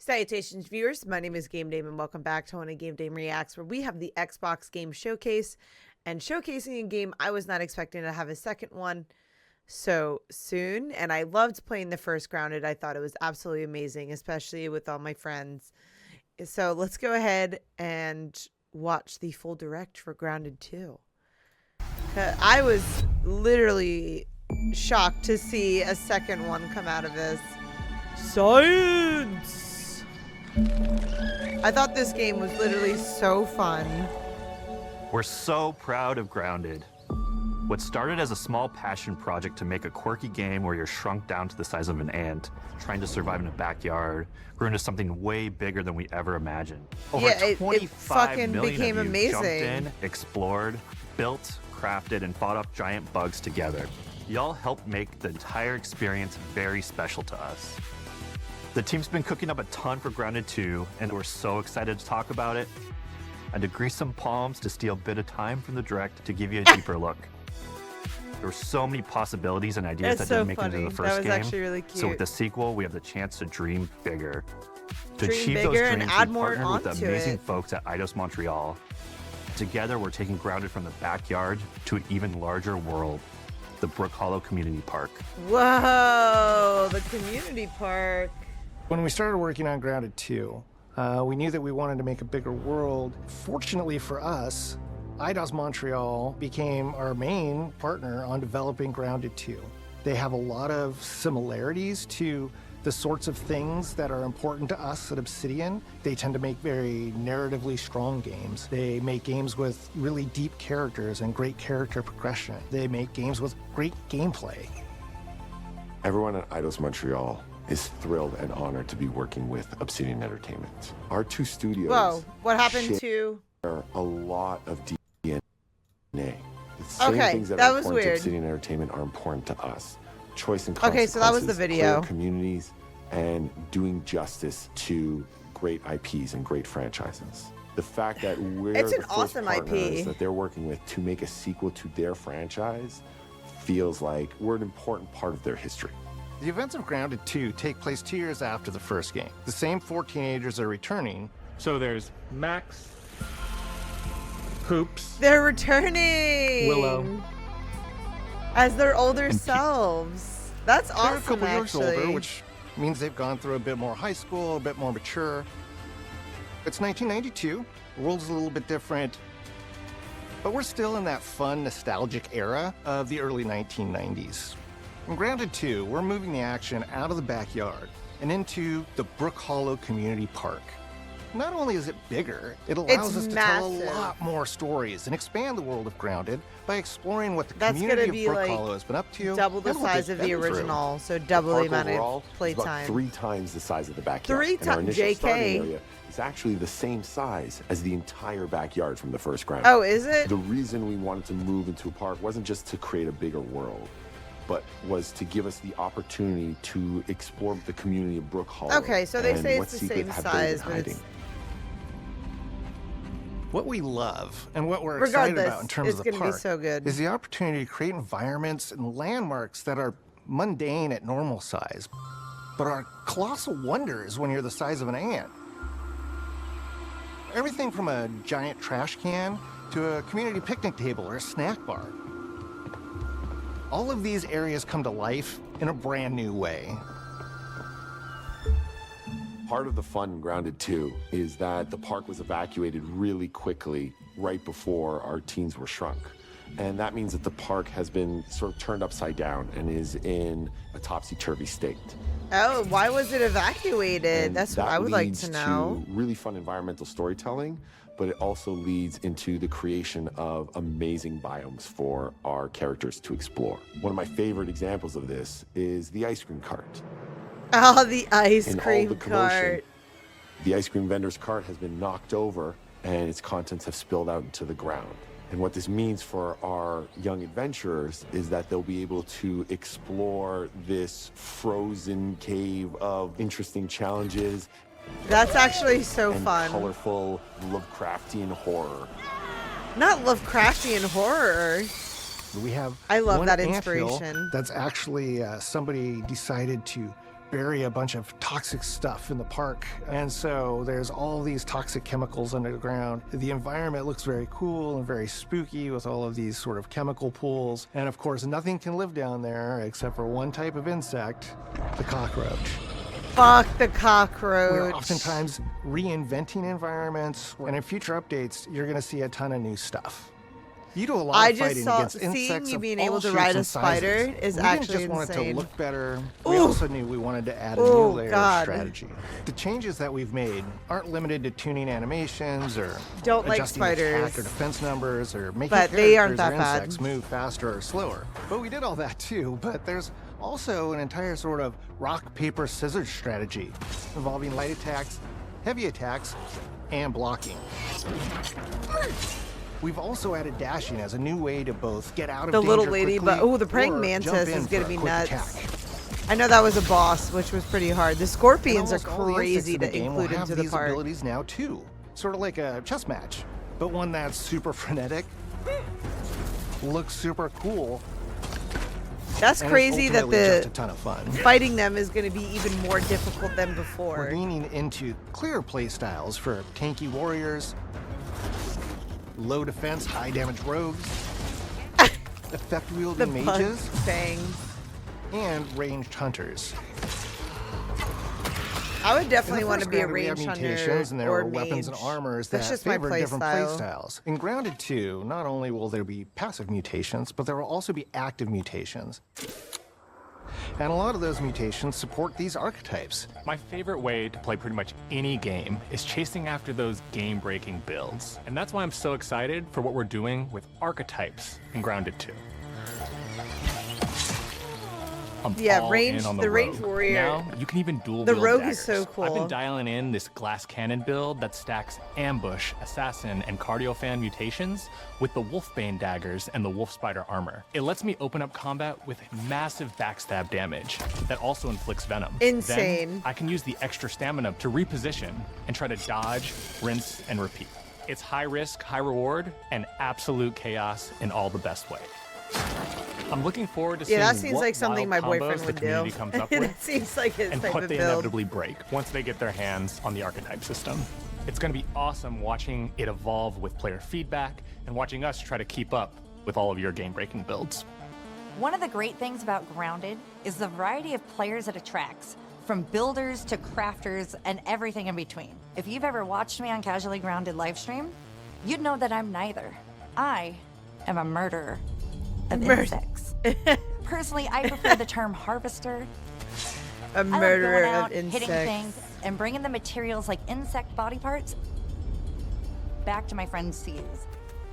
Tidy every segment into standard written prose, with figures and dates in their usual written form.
Salutations, viewers. My name is GameDame, and welcome back to one of GameDame Reacts, where we have the Xbox Game Showcase, and showcasing a game I was not expecting to have a second one so soon. And I loved playing the first Grounded. I thought it was absolutely amazing, especially with all my friends. So let's go ahead and watch the full direct for Grounded 2. I was literally shocked to see a second one come out of this. Science! I thought this game was literally so fun. We're so proud of Grounded. What started as a small passion project to make a quirky game where you're shrunk down to the size of an ant, trying to survive in a backyard, grew into something way bigger than we ever imagined. Over It 25 fucking million became of you amazing. jumped in, explored, built, crafted, and fought off giant bugs together. Y'all helped make the entire experience very special to us. The team's been cooking up a ton for Grounded 2, and we're so excited to talk about it. And to grease some palms to steal a bit of time from the direct to give you a deeper look. There were so many possibilities and ideas that didn't make it into the first game. That was actually really cute. So with the sequel, we have the chance to dream bigger. To Dream achieve bigger those and dreams, add we more partnered with the onto amazing it. folks at Eidos Montreal. Together, we're taking Grounded from the backyard to an even larger world, the Brook Hollow Community Park. Whoa, the community park. When we started working on Grounded 2, we knew that we wanted to make a bigger world. Fortunately for us, Eidos Montreal became our main partner on developing Grounded 2. They have a lot of similarities to the sorts of things that are important to us at Obsidian. They tend to make very narratively strong games. They make games with really deep characters and great character progression. They make games with great gameplay. Everyone at Eidos Montreal is thrilled and honored to be working with Obsidian Entertainment. Our two studios Whoa, what happened to... share a lot of DNA. The same Okay, things that that are was important weird. to Obsidian Entertainment are important to us. Choice and Okay, so that was the consequences, video. clear communities, and doing justice to great IPs and great franchises. The fact that we're It's the an first awesome partners IP. that they're working with to make a sequel to their franchise feels like we're an important part of their history. The events of Grounded 2 take place 2 years after the first game. The same 4 teenagers are returning. So there's Max, Hoops, They're returning! Willow. As their older selves. That's They're a awesome, couple years actually. older, which means they've gone through a bit more high school, a bit more mature. It's 1992. The world's a little bit different, but we're still in that fun, nostalgic era of the early 1990s. In Grounded 2, we're moving the action out of the backyard and into the Brook Hollow Community Park. Not only is it bigger, it allows us to tell a massive. lot more stories and expand the world of Grounded by exploring what the That's community gonna of be Brook like Hollow has been up to. double the and what size they've of the been through. original, so double the Park amount overall of is about playtime. 3 times the size of the backyard. 3 And our times, initial JK. starting area is actually the same size as the entire backyard from the first ground. Oh, is it? The reason we wanted to move into a park wasn't just to create a bigger world, but was to give us the opportunity to explore the community of Brook Hollow. Okay, so they and say what it's the secret same have they size, been but it's... hiding. What we love and what we're excited Regardless, about in terms it's of the gonna be park so good. is the opportunity to create environments and landmarks that are mundane at normal size, but are colossal wonders when you're the size of an ant. Everything from a giant trash can to a community picnic table or a snack bar. All of these areas come to life in a brand new way. Part of the fun in Grounded 2 is that the park was evacuated really quickly right before our teens were shrunk. And that means that the park has been sort of turned upside down and is in a topsy-turvy state. Oh, why was it evacuated? And That's what that I would like leads to know. really fun environmental storytelling, but it also leads into the creation of amazing biomes for our characters to explore. One of my favorite examples of this is the ice cream cart. Oh, the ice In all cream the commotion, cart. the ice cream vendor's cart has been knocked over and its contents have spilled out into the ground. And what this means for our young adventurers is that they'll be able to explore this frozen cave of interesting challenges That's actually so and fun. colorful Lovecraftian horror. Not Lovecraftian horror. We have I love one that anthill inspiration. That's actually somebody decided to bury a bunch of toxic stuff in the park. And so there's all these toxic chemicals under the ground. The environment looks very cool and very spooky with all of these sort of chemical pools. And of course, nothing can live down there except for one type of insect, the cockroach. Fuck the cockroach. We're oftentimes reinventing environments, and in future updates, you're going to see a ton of new stuff. You do a lot I of just fighting saw against seeing insects you of being all able to shapes ride a and spider sizes. is We actually didn't just want it insane. to look better. We Ooh. also knew we wanted to add a new Oh, layer God. of strategy. The changes that we've made aren't limited to tuning animations or Don't like adjusting spiders. attack or defense numbers or making But they aren't characters or that bad. insects move faster or slower. But we did all that too. But there's also an entire sort of rock, paper, scissors strategy involving light attacks, heavy attacks, and blocking. We've also added dashing as a new way to both get out of The little danger lady, quickly but oh, the praying or mantis jump in is gonna for a be quick nuts. attack. I know that was a boss, which was pretty hard. The scorpions are And almost all the insects crazy in the to game will include have into the these park. abilities now too, sort of like a chess match, but one that's super frenetic, looks super cool. That's and is crazy that ultimately just a the ton of fun. fighting them is going to be even more difficult than We're before. leaning into clear play styles for tanky warriors, low defense, high damage rogues, effect The wielding bug mages, fangs. and ranged hunters. I would definitely In the want to first be a Grounded, we had range hunter mutations, and there or were weapons mage. and armors That's that just my favored play different style. play styles. In Grounded 2, not only will there be passive mutations, but there will also be active mutations. And a lot of those mutations support these archetypes. My favorite way to play pretty much any game is chasing after those game-breaking builds. And that's why I'm so excited for what we're doing with archetypes in Grounded 2. I'm Yeah, all range- in on the range rogue. warrior- Now you can even dual The wield rogue daggers. is so I've cool. been dialing in this glass cannon build that stacks ambush, assassin, and cardio fan mutations with the wolfbane daggers and the wolf spider armor. It lets me open up combat with massive backstab damage that also inflicts venom. Insane. Then I can use the extra stamina to reposition and try to dodge, rinse, and repeat. It's high risk, high reward, and absolute chaos in all the best way. I'm looking forward to seeing Yeah, that seems what like something my wild boyfriend combos would the do. community comes up with That seems like his and type what of they build. inevitably break once they get their hands on the archetype system. It's going to be awesome watching it evolve with player feedback and watching us try to keep up with all of your game-breaking builds. One of the great things about Grounded is the variety of players it attracts, from builders to crafters and everything in between. If you've ever watched me on Casually Grounded livestream, you'd know that I'm neither. I am a murderer of insects. Personally, I prefer the term harvester. A I love murderer going out, of insects. hitting things, and bringing the materials like insect body parts back to my friends to use.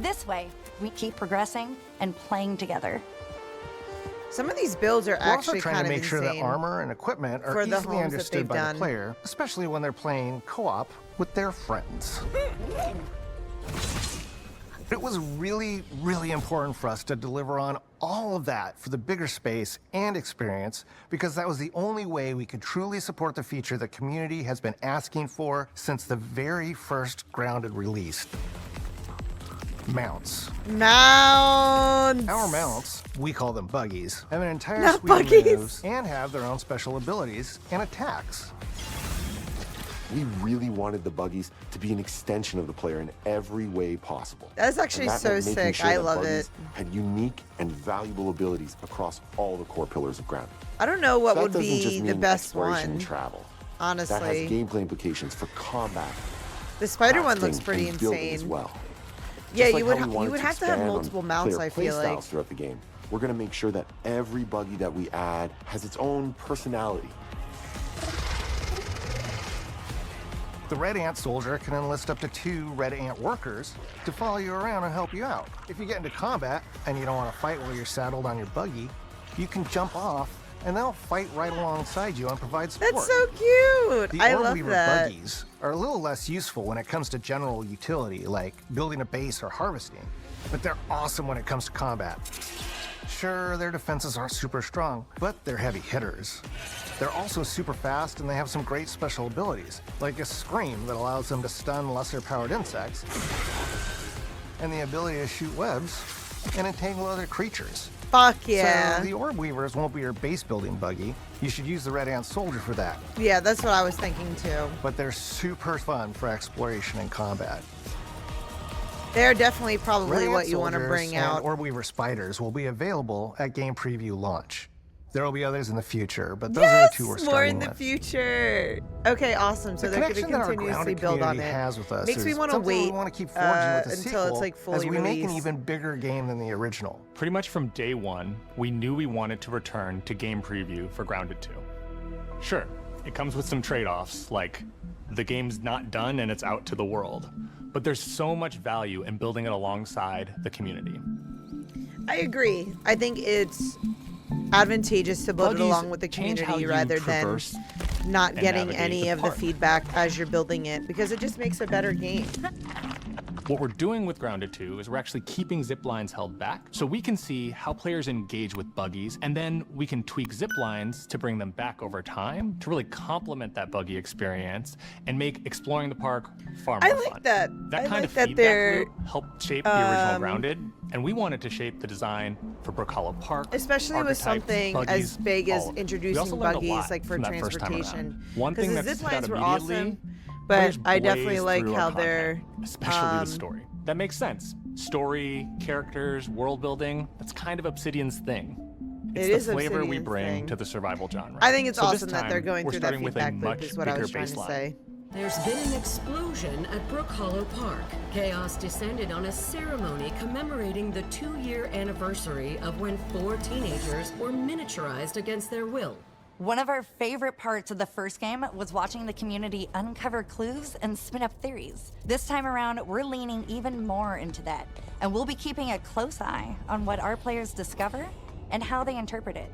This way, we keep progressing and playing together. Some of these builds are We're also actually trying kind to of make sure that insane. armor and equipment are for the easily homes that understood they've by done. the player, especially when they're playing co-op with their friends. It was really, really important for us to deliver on all of that for the bigger space and experience, because that was the only way we could truly support the feature the community has been asking for since the very first Grounded release. Mounts. Mounts. Our mounts, we call them buggies, have an entire Not suite buggies. of moves and have their own special abilities and attacks. We really wanted the buggies to be an extension of the player in every way possible. That's actually And that so meant making sick. sure I that love buggies it. had unique and valuable abilities across all the core pillars of Grounded. I don't know what That would doesn't just be the mean best exploration one. and travel. That Honestly, has gameplay implications for combat. the spider one crafting, looks pretty and building insane. as well. Yeah, Just you like would how we wanted have to have expand on multiple mounts. player I feel play like. styles throughout the game. We're going to make sure that every buggy that we add has its own personality. The Red Ant Soldier can enlist up to 2 Red Ant workers to follow you around and help you out. If you get into combat and you don't want to fight while you're saddled on your buggy, you can jump off and they'll fight right alongside you and provide support. That's so cute. The I Orb love Weaver that. buggies are a little less useful when it comes to general utility, like building a base or harvesting, but they're awesome when it comes to combat. Sure, their defenses aren't super strong, but they're heavy hitters. They're also super fast, and they have some great special abilities, like a scream that allows them to stun lesser-powered insects, and the ability to shoot webs and entangle other creatures. Fuck yeah. So the Orb Weavers won't be your base building buggy. You should use the Red Ant Soldier for that. Yeah, that's what I was thinking too. But they're super fun for exploration and combat. They're definitely probably Red Ant what you want to Soldiers bring and out. Orb Weaver Spiders will be available at game preview launch. There will be others in the future, but those are the two we're Yes, starting more in the with. future. Okay, awesome. So The they're going to connection that our continuously grounded build on community it. has with us Makes me is want to something we wait want to keep forging with the until sequel it's like as fully we make an released. even bigger game than the original. Pretty much from day one, we knew we wanted to return to game preview for Grounded 2. Sure, it comes with some trade-offs, like the game's not done and it's out to the world. But there's so much value in building it alongside the community. I agree. I think it's advantageous to build it Buggies along with the change how community you rather than traverse not and getting navigate any the of the park. feedback as you're building it, because it just makes a better game. What we're doing with Grounded 2 is we're actually keeping zip lines held back so we can see how players engage with buggies, and then we can tweak zip lines to bring them back over time to really complement that buggy experience and make exploring the park far more I fun. like that. That I kind like of that feedback they're, loop helped shape the original Grounded, and we wanted to shape the design for Brook Hollow Park. especially with archetypes, something as buggies, big as all of it. We introducing also learned a buggies lot like for from that first time around. transportation. One thing Because that the zip stood out lines were immediately, awesome, but players I definitely blazed like through our how content, they're especially the story. That makes sense. Story, characters, world building, that's kind of Obsidian's thing. It's It the is flavor we Obsidian's bring thing. to the survival genre. I think it's So this awesome that they're time, going we're through that starting with a feedback loop much is what I bigger was trying to baseline. say. There's been an explosion at Brook Hollow Park. Chaos descended on a ceremony commemorating the 2-year anniversary of when 4 teenagers were miniaturized against their will. One of our favorite parts of the first game was watching the community uncover clues and spin up theories. This time around, we're leaning even more into that, and we'll be keeping a close eye on what our players discover and how they interpret it.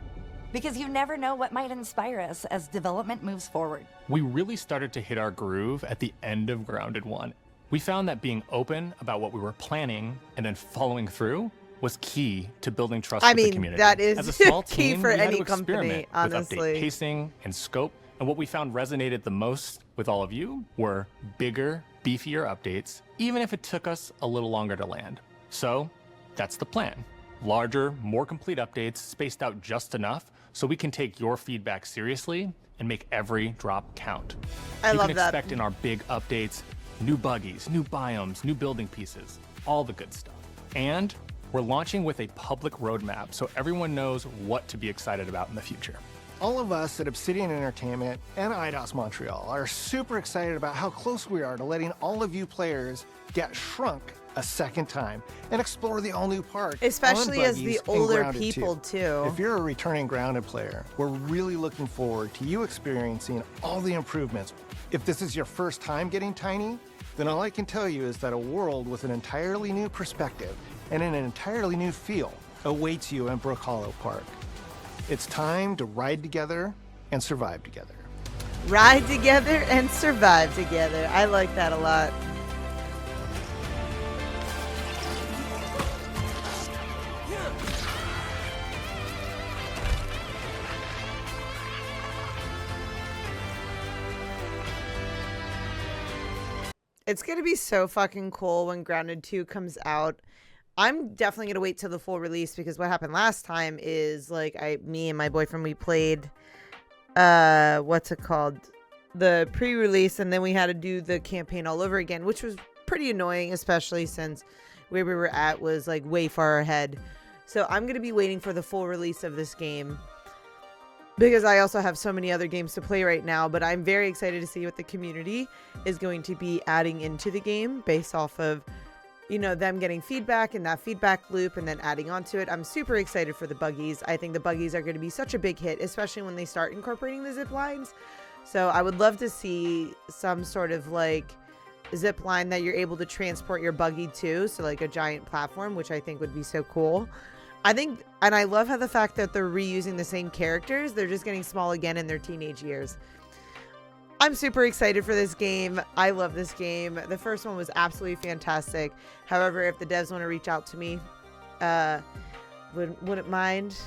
Because you never know what might inspire us as development moves forward. We really started to hit our groove at the end of Grounded 1. We found that being open about what we were planning and then following through was key to building trust I with the mean, community. that is As a small key team, for we had any to company, experiment with honestly. update pacing and scope, and what we found resonated the most with all of you were bigger, beefier updates, even if it took us a little longer to land. So that's the plan. Larger, more complete updates spaced out just enough so we can take your feedback seriously and make every drop count. I you love can that. expect in our big updates new buggies, new biomes, new building pieces, all the good stuff. And we're launching with a public roadmap so everyone knows what to be excited about in the future. All of us at Obsidian Entertainment and IDOS Montreal are super excited about how close we are to letting all of you players get Shrunk a second time and explore the all-new park. Especially on as the buggies in older Grounded people, 2. too. If you're a returning Grounded player, we're really looking forward to you experiencing all the improvements. If this is your first time getting Tiny, then all I can tell you is that a world with an entirely new perspective and an entirely new feel awaits you in Brook Hollow Park. It's time to ride together and survive together. Ride together and survive together. I like that a lot. It's going to be so fucking cool when Grounded 2 comes out. I'm definitely going to wait till the full release because what happened last time is like me and my boyfriend, we played, what's it called? The pre-release, and then we had to do the campaign all over again, which was pretty annoying, especially since where we were at was like way far ahead. So I'm going to be waiting for the full release of this game because I also have so many other games to play right now, but I'm very excited to see what the community is going to be adding into the game based off of, you know, them getting feedback and that feedback loop and then adding onto it. I'm super excited for the buggies. I think the buggies are going to be such a big hit, especially when they start incorporating the zip lines. So I would love to see some sort of like zip line that you're able to transport your buggy to. So like a giant platform, which I think would be so cool. I think, and I love how the fact that they're reusing the same characters. They're just getting small again in their teenage years. I'm super excited for this game. I love this game. The first one was absolutely fantastic. However, if the devs want to reach out to me, wouldn't mind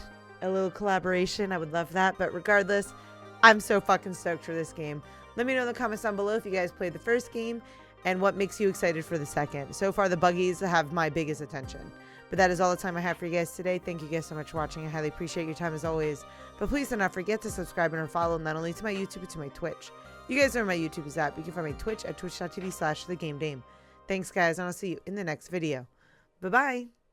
a little collaboration. I would love that. But regardless, I'm so fucking stoked for this game. Let me know in the comments down below if you guys played the first game and what makes you excited for the second. So far, the buggies have my biggest attention. But that is all the time I have for you guys today. Thank you guys so much for watching. I highly appreciate your time as always. But please do not forget to subscribe and follow not only to my YouTube, but to my Twitch. You guys know where my YouTube is at. You can find my Twitch at twitch.tv/thegamedame. Thanks, guys, and I'll see you in the next video. Bye-bye.